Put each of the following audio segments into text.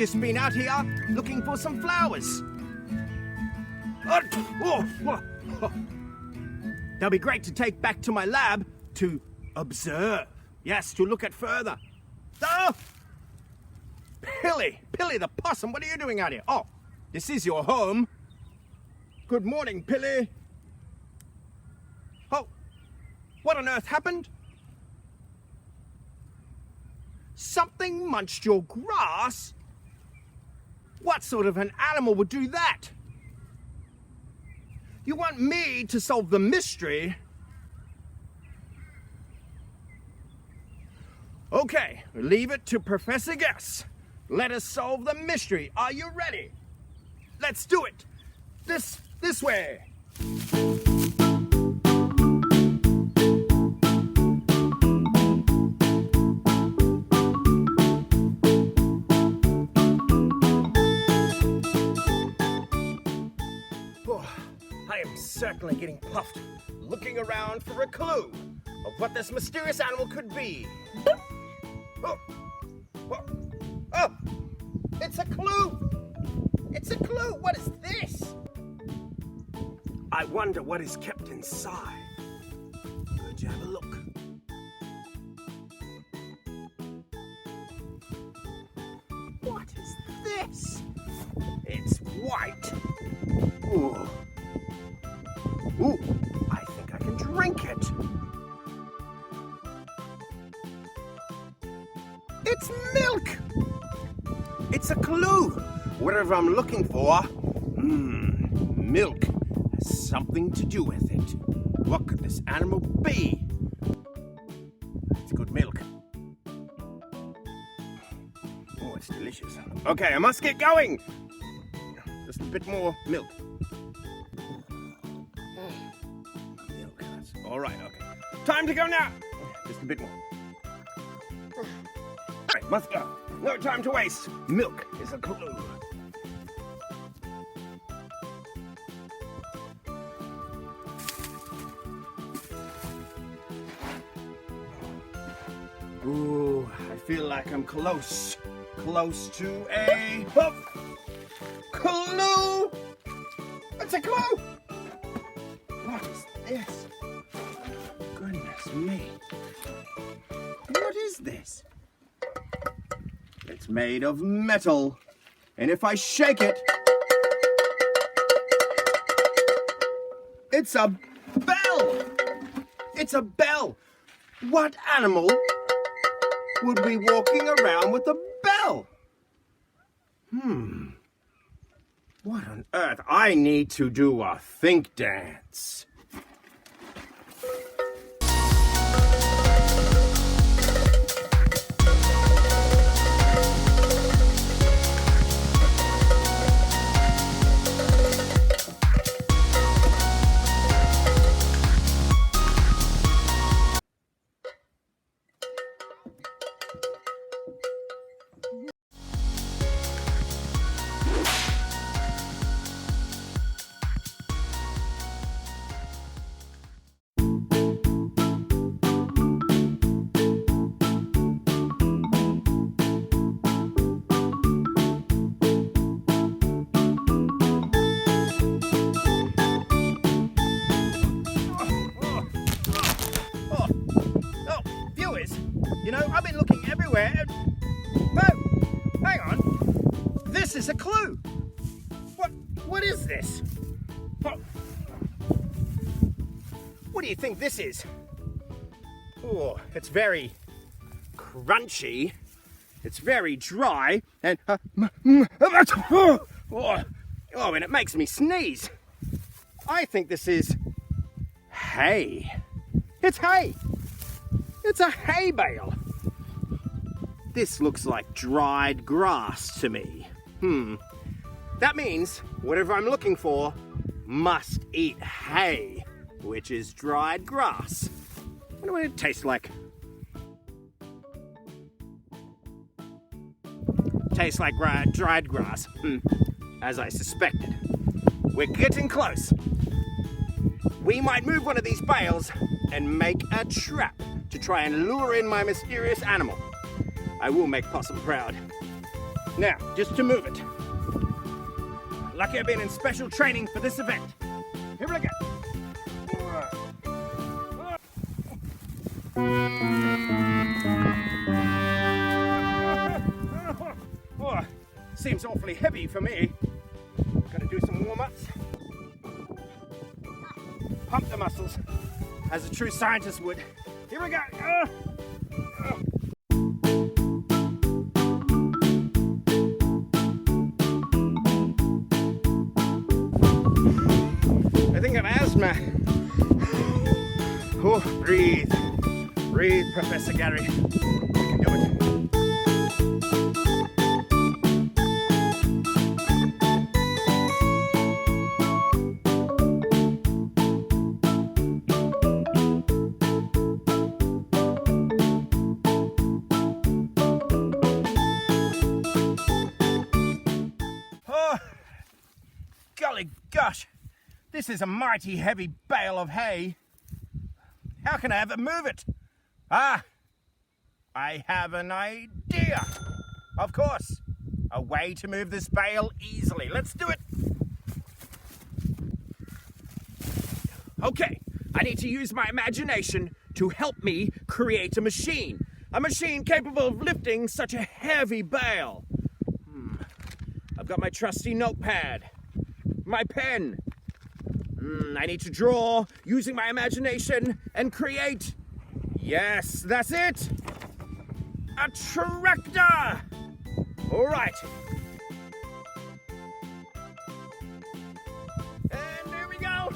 just been out here looking for some flowers. They'll be great to take back to my lab to observe. Yes, to look at further. Oh! Pilly the Possum, what are you doing out here? Oh, this is your home. Good morning, Pilly. Oh, what on earth happened? Something munched your grass? What sort of an animal would do that? You want me to solve the mystery? Okay, leave it to Professor Guess. Let us solve the mystery. Are you ready? Let's do it. This way. I am certainly getting puffed, looking around for a clue of what this mysterious animal could be. Oh, it's a clue! It's a clue! What is this? I wonder what is kept inside. Could you have a look? What is this? It's white. Ooh. Ooh, I think I can drink it. It's milk! It's a clue. Whatever I'm looking for, milk has something to do with it. What could this animal be? It's good milk. Oh, it's delicious. Okay, I must get going. Just a bit more milk. All right, okay. Time to go now. Just a bit more. All right, must go. No time to waste. Milk is a clue. Ooh, I feel like I'm close to a clue. It's a clue. What is this? Goodness me. What is this? It's made of metal. And if I shake it, it's a bell. It's a bell. What animal would be walking around with a bell? What on earth? I need to do a think dance. You know, I've been looking everywhere and... No! Hang on! This is a clue! What is this? What do you think this is? Oh, it's very crunchy. It's very dry and... and it makes me sneeze. I think this is hay. It's hay! It's a hay bale. This looks like dried grass to me. That means whatever I'm looking for must eat hay, which is dried grass. I wonder what it tastes like. Tastes like dried grass. As I suspected. We're getting close. We might move one of these bales and make a trap to try and lure in my mysterious animal. I will make Possum proud. Now, just to move it. Lucky I've been in special training for this event. Here we go. Oh, seems awfully heavy for me. Gotta do some warm-ups. Pump the muscles, as a true scientist would. Here we go. I think I have asthma. Oh, breathe. Breathe, Professor Garry. You can do it. Oh, golly gosh. This is a mighty heavy bale of hay. How can I ever move it? Ah, I have an idea. Of course, a way to move this bale easily. Let's do it. Okay, I need to use my imagination to help me create a machine. A machine capable of lifting such a heavy bale. I've got my trusty notepad, my pen. I need to draw using my imagination and create. Yes, that's it. A tractor. All right. And there we go.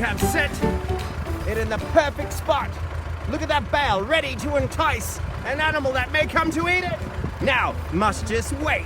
Have set it in the perfect spot. Look at that bale, ready to entice an animal that may come to eat it. Now, must just wait.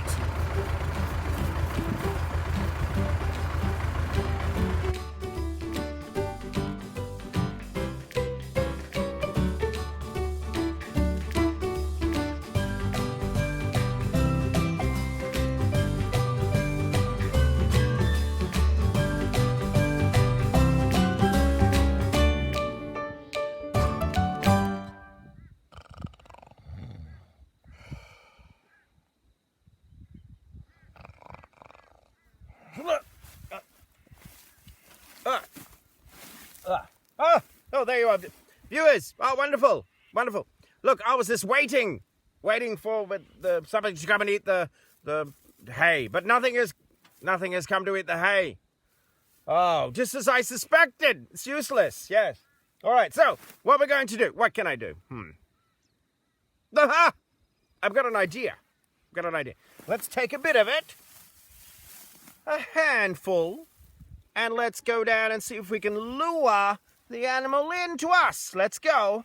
there you are. Viewers, oh, wonderful, wonderful. Look, I was just waiting for somebody to come and eat the hay, but nothing has come to eat the hay. Oh, just as I suspected. It's useless, yes. All right, so what we're going to do, what can I do? Aha! I've got an idea. Let's take a bit of it, a handful, and let's go down and see if we can lure the animal into us. Let's go.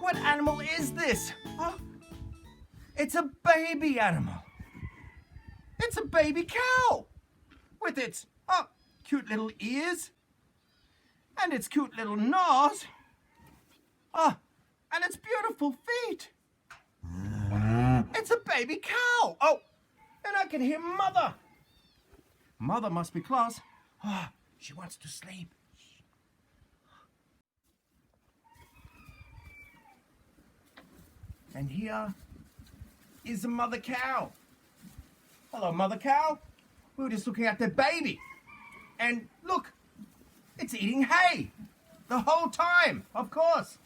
What animal is this? Oh, it's a baby animal. It's a baby cow with its cute little ears and its cute little nose. Oh, and its beautiful feet. It's a baby cow. Oh, and I can hear Mother. Mother must be close. Oh, she wants to sleep. And here is the mother cow. Hello, mother cow. We were just looking at the baby. And look, it's eating hay the whole time, of course.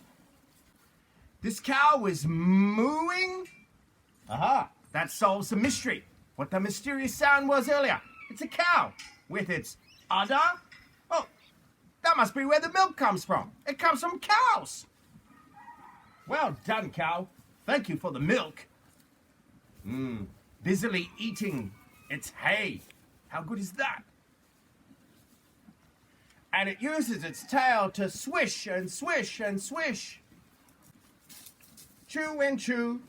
This cow is mooing. Aha, that solves the mystery. What the mysterious sound was earlier. It's a cow with its udder. Oh, that must be where the milk comes from. It comes from cows. Well done, cow. Thank you for the milk. Busily eating its hay. How good is that? And it uses its tail to swish and swish and swish. Chew and chew.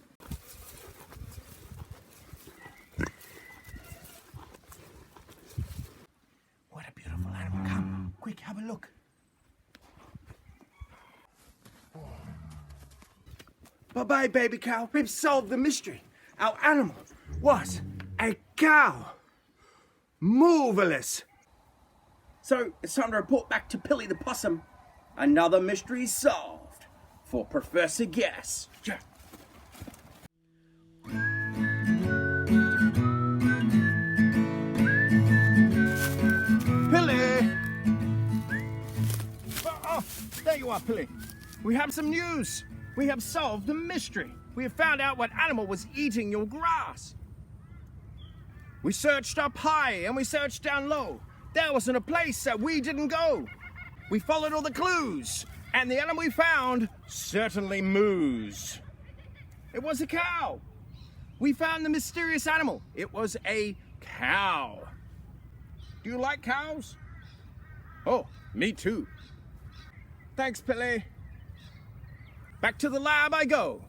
What a beautiful animal. Come, quick, have a look. Bye-bye, baby cow. We've solved the mystery. Our animal was a cow. Marvelous. So it's time to report back to Pilly the Possum. Another mystery solved for Professor Guess. Yeah. Pilly! Oh, there you are, Pilly. We have some news. We have solved the mystery. We have found out what animal was eating your grass. We searched up high and we searched down low. There wasn't a place that we didn't go. We followed all the clues, and the animal we found certainly moos. It was a cow. We found the mysterious animal. It was a cow. Do you like cows? Oh, me too. Thanks, Pilly. Back to the lab I go.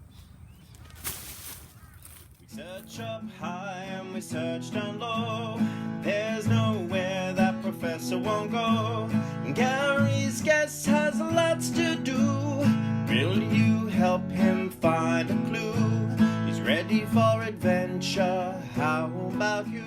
We search up high and we search down low. There's nowhere that Professor won't go. And Gary's guess has lots to do. Will you help him find a clue? He's ready for adventure. How about you?